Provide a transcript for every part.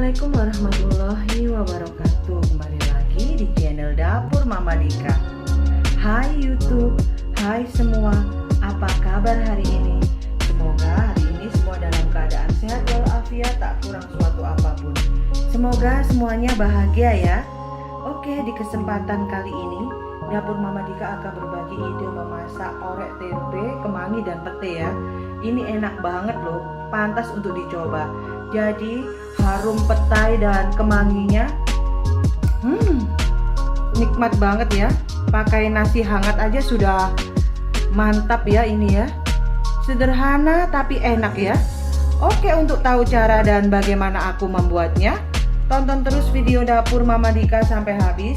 Assalamualaikum warahmatullahi wabarakatuh. Kembali lagi di channel Dapur Mama Dika. Hai YouTube, hai semua. Apa kabar hari ini? Semoga hari ini semua dalam keadaan sehat walafiat, tak kurang suatu apapun. Semoga semuanya bahagia ya. Oke, di kesempatan kali ini Dapur Mama Dika akan berbagi ide memasak orek tempe, kemangi dan pete ya. Ini enak banget loh, pantas untuk dicoba. Jadi harum petai dan kemanginya nikmat banget ya. Pakai nasi hangat aja sudah mantap ya ini ya. Sederhana tapi enak ya. Oke, untuk tahu cara dan bagaimana aku membuatnya, tonton terus video Dapur Mama Dika sampai habis.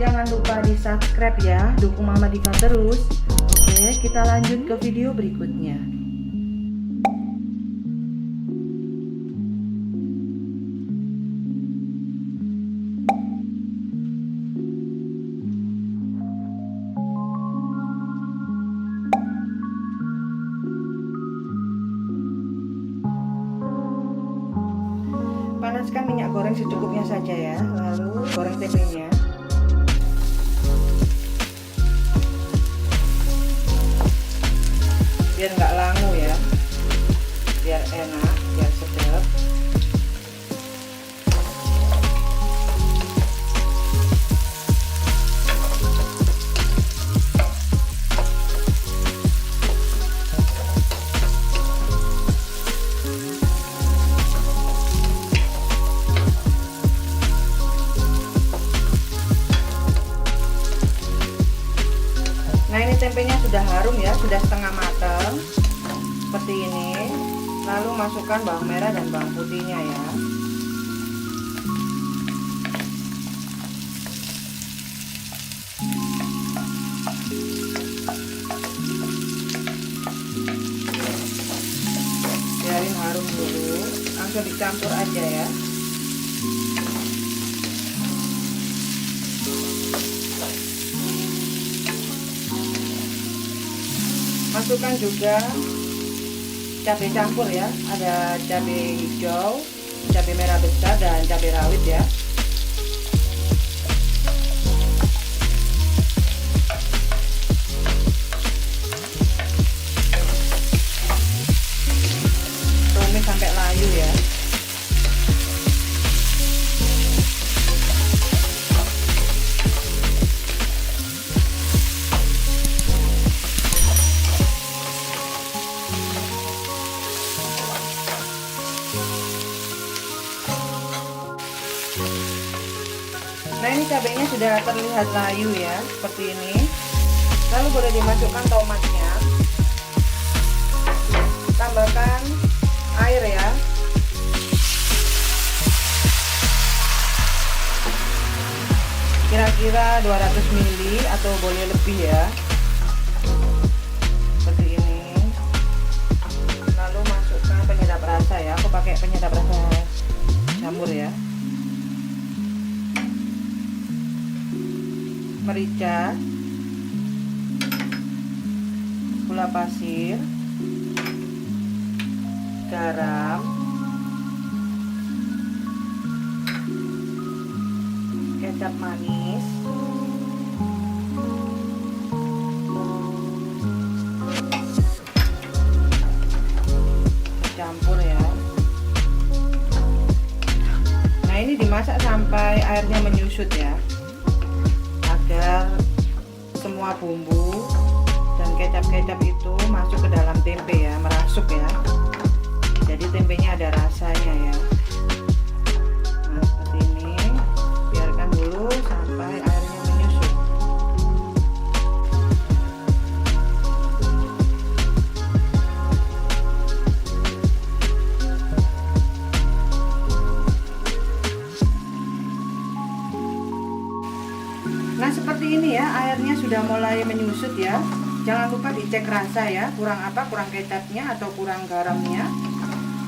Jangan lupa di subscribe ya, dukung Mama Dika terus. Oke, kita lanjut ke video berikutnya. Panaskan minyak goreng secukupnya saja ya, lalu goreng tempenya. Biar nggak langu ya, biar enak, biar sedap. Nah, ini tempenya sudah harum ya, sudah setengah matang seperti ini. Lalu masukkan bawang merah dan bawang putihnya ya. Biarin harum dulu, langsung dicampur aja ya. Masukkan juga cabai campur ya, ada cabai hijau, cabai merah besar dan cabai rawit ya. Tumis sampai layu ya. Nah, ini cabenya sudah terlihat layu ya, seperti ini. Lalu boleh dimasukkan tomatnya. Tambahkan air ya. Kira-kira 200 ml atau boleh lebih ya. Seperti ini. Lalu masukkan penyedap rasa ya. Aku pakai penyedap rasa jamur ya. Merica, gula pasir, garam, kecap manis, campur ya. Nah, ini dimasak sampai airnya menyusut ya, agar semua bumbu dan kecap-kecap itu masuk ke dalam tempe ya, merasuk ya. Jadi tempenya ada rasanya ya. Nah, seperti ini. Biarkan dulu sampai airnya menyusut. Nah, seperti ini ya, airnya sudah mulai menyusut ya. Jangan lupa dicek rasa ya, kurang apa, kurang kecapnya atau kurang garamnya.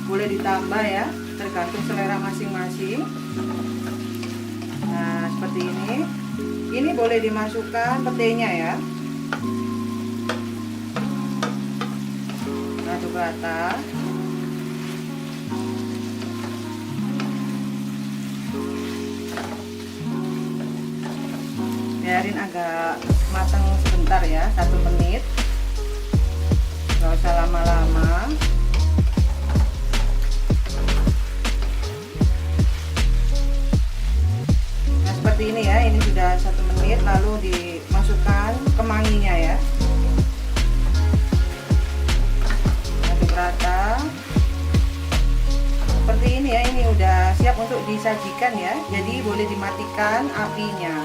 Boleh ditambah ya, tergantung selera masing-masing. Nah, seperti ini. Ini boleh dimasukkan petenya ya. Aduk rata. agak matang sebentar ya, 1 menit, nggak usah lama-lama. Nah seperti ini ya, ini sudah 1 menit, lalu dimasukkan kemanginya ya, aduk rata seperti ini ya. Ini udah siap untuk disajikan ya, jadi boleh dimatikan apinya.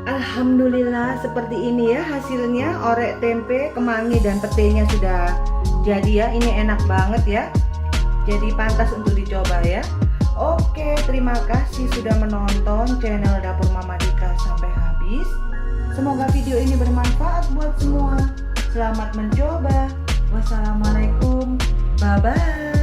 Alhamdulillah seperti ini ya hasilnya, orek tempe, kemangi dan petenya sudah jadi ya. Ini enak banget ya, jadi pantas untuk dicoba ya. Oke, terima kasih sudah menonton channel Dapur Mama Dika sampai habis. Semoga video ini bermanfaat buat semua. Selamat mencoba. Wassalamualaikum. Bye bye.